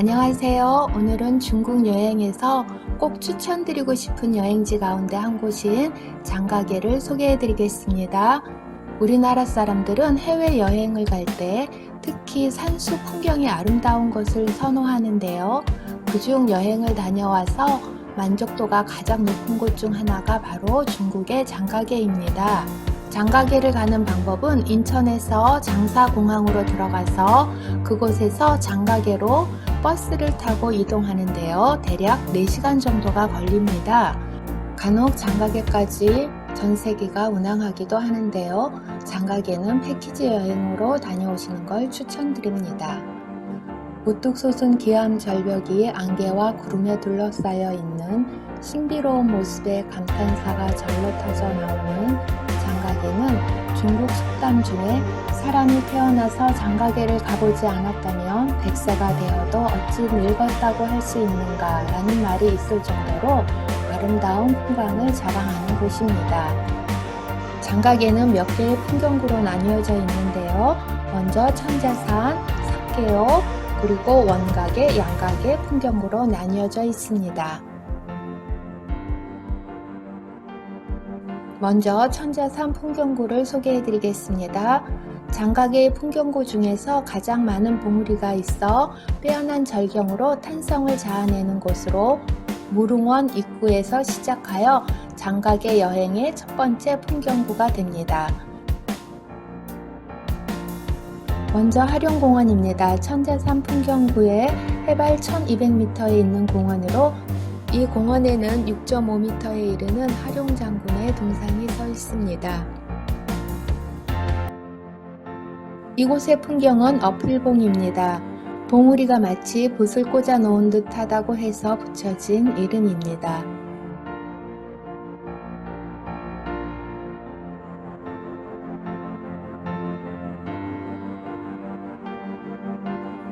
안녕하세요. 오늘은 중국 여행에서 꼭 추천드리고 싶은 여행지 가운데 한 곳인 장가게를 소개해 드리겠습니다. 우리나라 사람들은 해외여행을 갈 때 특히 산수 풍경이 아름다운 것을 선호하는데요. 그중 여행을 다녀와서 만족도가 가장 높은 곳 중 하나가 바로 중국의 장가게입니다. 장가게를 가는 방법은 인천에서 장사공항으로 들어가서 그곳에서 장가게로 버스를 타고 이동하는데요. 대략 4시간 정도가 걸립니다. 간혹 장가게까지 전세기가 운항하기도 하는데요. 장가게는 패키지 여행으로 다녀오시는 걸 추천드립니다. 우뚝 솟은 기암 절벽이 안개와 구름에 둘러싸여 있는 신비로운 모습의 감탄사가 절로 터져 나오는 장가게는 중국 속담 중에 사람이 태어나서 장가게를 가보지 않았다면 100세가 되어도 어찌 늙었다고 할 수 있는가 라는 말이 있을 정도로 아름다운 풍광을 자랑하는 곳입니다. 장가게는 몇 개의 풍경구로 나뉘어져 있는데요. 먼저 천자산, 삭개오, 그리고 원가게, 양가게 풍경구로 나뉘어져 있습니다. 먼저 천자산 풍경구를 소개해 드리겠습니다. 장가게의 풍경구 중에서 가장 많은 봉우리가 있어 빼어난 절경으로 탄성을 자아내는 곳으로 무릉원 입구에서 시작하여 장가게 여행의 첫 번째 풍경구가 됩니다. 먼저 하룡공원입니다. 천자산 풍경구에 해발 1200m에 있는 공원으로 이 공원에는 6.5m에 이르는 하룡장군의 동상이 서 있습니다. 이곳의 풍경은 어플봉입니다. 봉우리가 마치 붓을 꽂아 놓은 듯 하다고 해서 붙여진 이름입니다.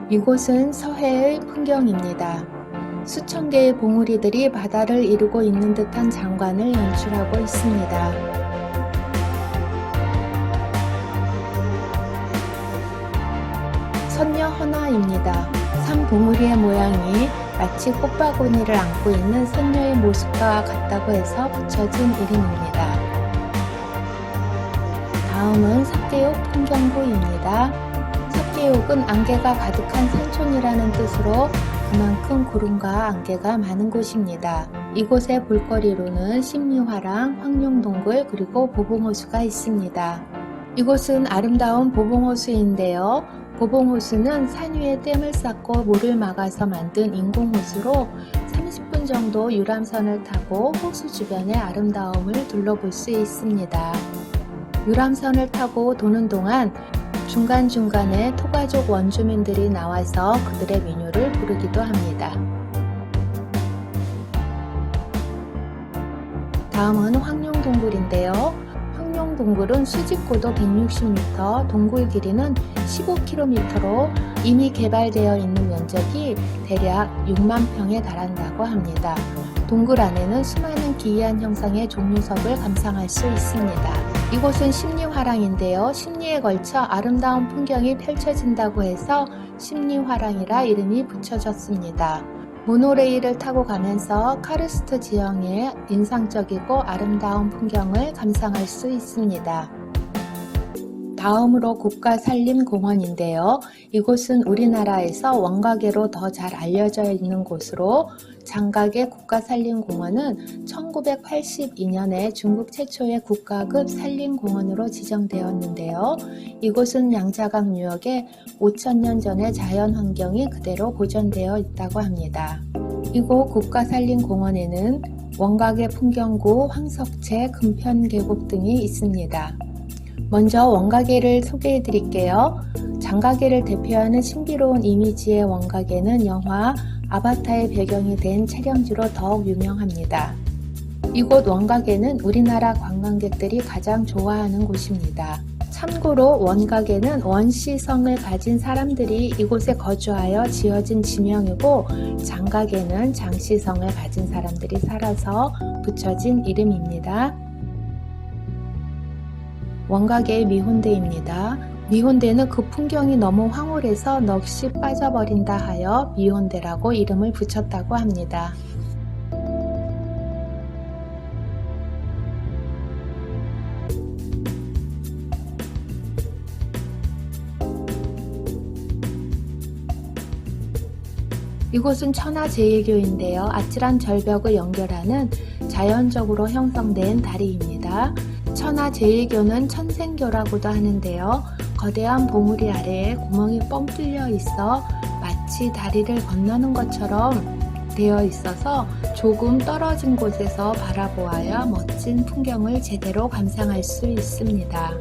이곳은 서해의 풍경입니다. 수천 개의 봉우리들이 바다를 이루고 있는 듯한 장관을 연출하고 있습니다. 선녀헌화입니다. 산 봉우리의 모양이 마치 꽃바구니를 안고 있는 선녀의 모습과 같다고 해서 붙여진 이름입니다. 다음은 삭개옥 풍경구입니다. 삭개옥은 안개가 가득한 산촌이라는 뜻으로 그만큼 구름과 안개가 많은 곳입니다. 이곳의 볼거리로는 심리화랑, 황룡동굴, 그리고 보봉호수가 있습니다. 이곳은 아름다운 보봉호수인데요. 보봉호수는 산 위에 댐을 쌓고 물을 막아서 만든 인공호수로 30분 정도 유람선을 타고 호수 주변의 아름다움을 둘러볼 수 있습니다. 유람선을 타고 도는 동안 중간중간에 토가족 원주민들이 나와서 그들의 민요를 부르기도 합니다. 다음은 황룡동굴인데요. 황룡동굴은 수직고도 160m, 동굴 길이는 15km로 이미 개발되어 있는 면적이 대략 6만 평에 달한다고 합니다. 동굴 안에는 수많은 기이한 형상의 종류석을 감상할 수 있습니다. 이곳은 심리화랑인데요. 심리에 걸쳐 아름다운 풍경이 펼쳐진다고 해서 심리화랑이라 이름이 붙여졌습니다. 모노레일을 타고 가면서 카르스트 지형의 인상적이고 아름다운 풍경을 감상할 수 있습니다. 다음으로 국가산림공원인데요. 이곳은 우리나라에서 원가게로 더 잘 알려져 있는 곳으로 장가게 국가산림공원은 1982년에 중국 최초의 국가급 산림공원으로 지정되었는데요. 이곳은 양자강 유역에 5,000년 전의 자연환경이 그대로 보존되어 있다고 합니다. 이곳 국가산림공원에는 원가게 풍경구, 황석채, 금편계곡 등이 있습니다. 먼저 원가게를 소개해 드릴게요. 장가게를 대표하는 신비로운 이미지의 원가게는 영화 아바타의 배경이 된 촬영지로 더욱 유명합니다. 이곳 원가게는 우리나라 관광객들이 가장 좋아하는 곳입니다. 참고로 원가게는 원시성을 가진 사람들이 이곳에 거주하여 지어진 지명이고 장가게는 장시성을 가진 사람들이 살아서 붙여진 이름입니다. 원가게의 미혼대입니다. 미혼대는 그 풍경이 너무 황홀해서 넋이 빠져버린다 하여 미혼대라고 이름을 붙였다고 합니다. 이곳은 천하제일교인데요. 아찔한 절벽을 연결하는 자연적으로 형성된 다리입니다. 천하제일교는 천생교라고도 하는데요. 거대한 봉우리 아래에 구멍이 뻥 뚫려 있어 마치 다리를 건너는 것처럼 되어 있어서 조금 떨어진 곳에서 바라보아야 멋진 풍경을 제대로 감상할 수 있습니다.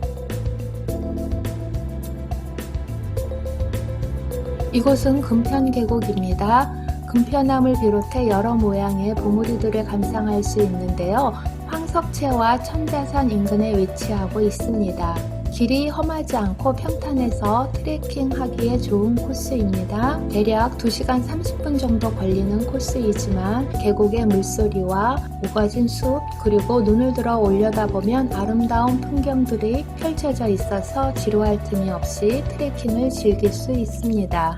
이곳은 금편계곡입니다. 금편암을 비롯해 여러 모양의 봉우리들을 감상할 수 있는데요. 황석채와 천자산 인근에 위치하고 있습니다. 길이 험하지 않고 평탄해서 트레킹하기에 좋은 코스입니다. 대략 2시간 30분 정도 걸리는 코스이지만 계곡의 물소리와 우거진 숲 그리고 눈을 들어 올려다보면 아름다운 풍경들이 펼쳐져 있어서 지루할 틈이 없이 트레킹을 즐길 수 있습니다.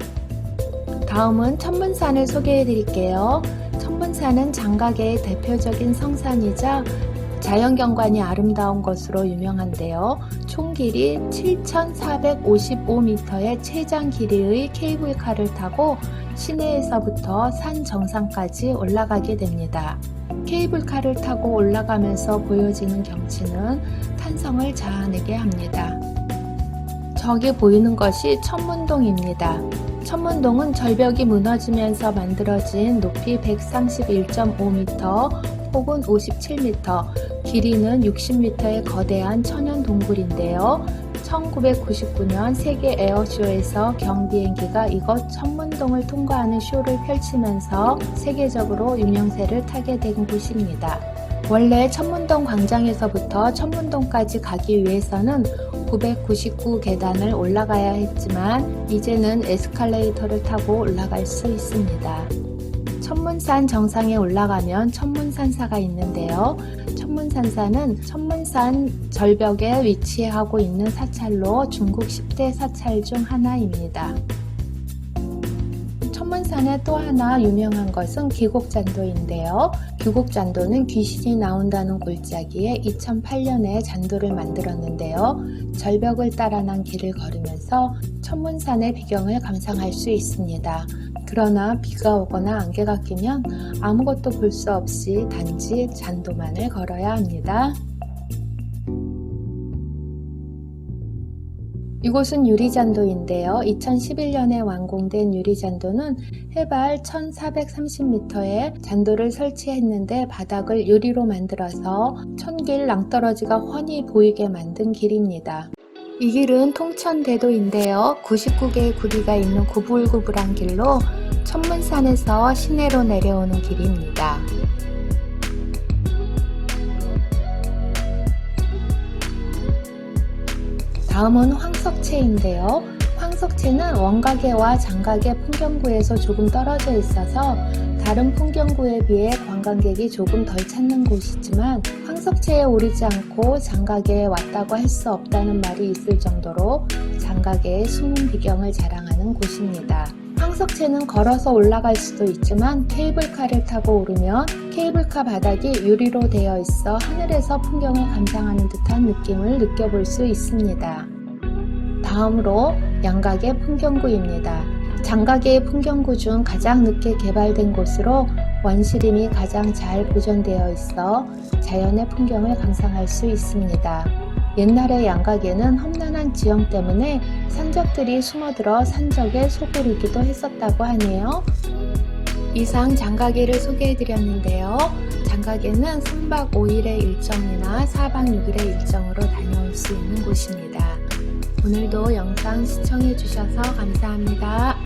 다음은 천문산을 소개해 드릴게요. 천문산은 장각의 대표적인 성산이자 자연경관이 아름다운 것으로 유명한데요. 총 길이 7,455m의 최장 길이의 케이블카를 타고 시내에서부터 산 정상까지 올라가게 됩니다. 케이블카를 타고 올라가면서 보여지는 경치는 탄성을 자아내게 합니다. 저기 보이는 것이 천문동입니다. 천문동은 절벽이 무너지면서 만들어진 높이 131.5m 혹은 57m, 길이는 60m의 거대한 천연 동굴인데요. 1999년 세계 에어쇼에서 경비행기가 이곳 천문동을 통과하는 쇼를 펼치면서 세계적으로 유명세를 타게 된 곳입니다. 원래 천문동 광장에서부터 천문동까지 가기 위해서는 999계단을 올라가야 했지만 이제는 에스컬레이터를 타고 올라갈 수 있습니다. 천문산 정상에 올라가면 천문산사가 있는데요. 천문산사는 천문산 절벽에 위치하고 있는 사찰로 중국 10대 사찰 중 하나입니다. 천문산의 또 하나 유명한 것은 귀곡잔도인데요. 귀곡잔도는 귀신이 나온다는 골짜기에 2008년에 잔도를 만들었는데요. 절벽을 따라 난 길을 걸으면서 천문산의 비경을 감상할 수 있습니다. 그러나 비가 오거나 안개가 끼면 아무것도 볼 수 없이 단지 잔도만을 걸어야 합니다. 이곳은 유리잔도인데요. 2011년에 완공된 유리잔도는 해발 1430m의 잔도를 설치했는데 바닥을 유리로 만들어서 천길 낭떠러지가 훤히 보이게 만든 길입니다. 이 길은 통천대도인데요. 99개의 구리가 있는 구불구불한 길로 천문산에서 시내로 내려오는 길입니다. 다음은 황석채인데요. 황석채는 원각의 장각의 풍경구에서 조금 떨어져 있어서 다른 풍경구에 비해 관광객이 조금 덜 찾는 곳이지만 황석채에 오르지 않고 장각에 왔다고 할 수 없다는 말이 있을 정도로 장각의 숨은 비경을 자랑하는 곳입니다. 황석채는 걸어서 올라갈 수도 있지만 케이블카를 타고 오르면 케이블카 바닥이 유리로 되어 있어 하늘에서 풍경을 감상하는 듯한 느낌을 느껴볼 수 있습니다. 다음으로 양각의 풍경구입니다. 장각의 풍경구 중 가장 늦게 개발된 곳으로 원시림이 가장 잘 보존되어 있어 자연의 풍경을 감상할 수 있습니다. 옛날의 양각에는 험난한 지형 때문에 산적들이 숨어들어 산적에 소굴이기도 했었다고 하네요. 이상 장각의를 소개해드렸는데요. 장각의는 3박 5일의 일정이나 4박 6일의 일정으로 다녀올 수 있는 곳입니다. 오늘도 영상 시청해주셔서 감사합니다.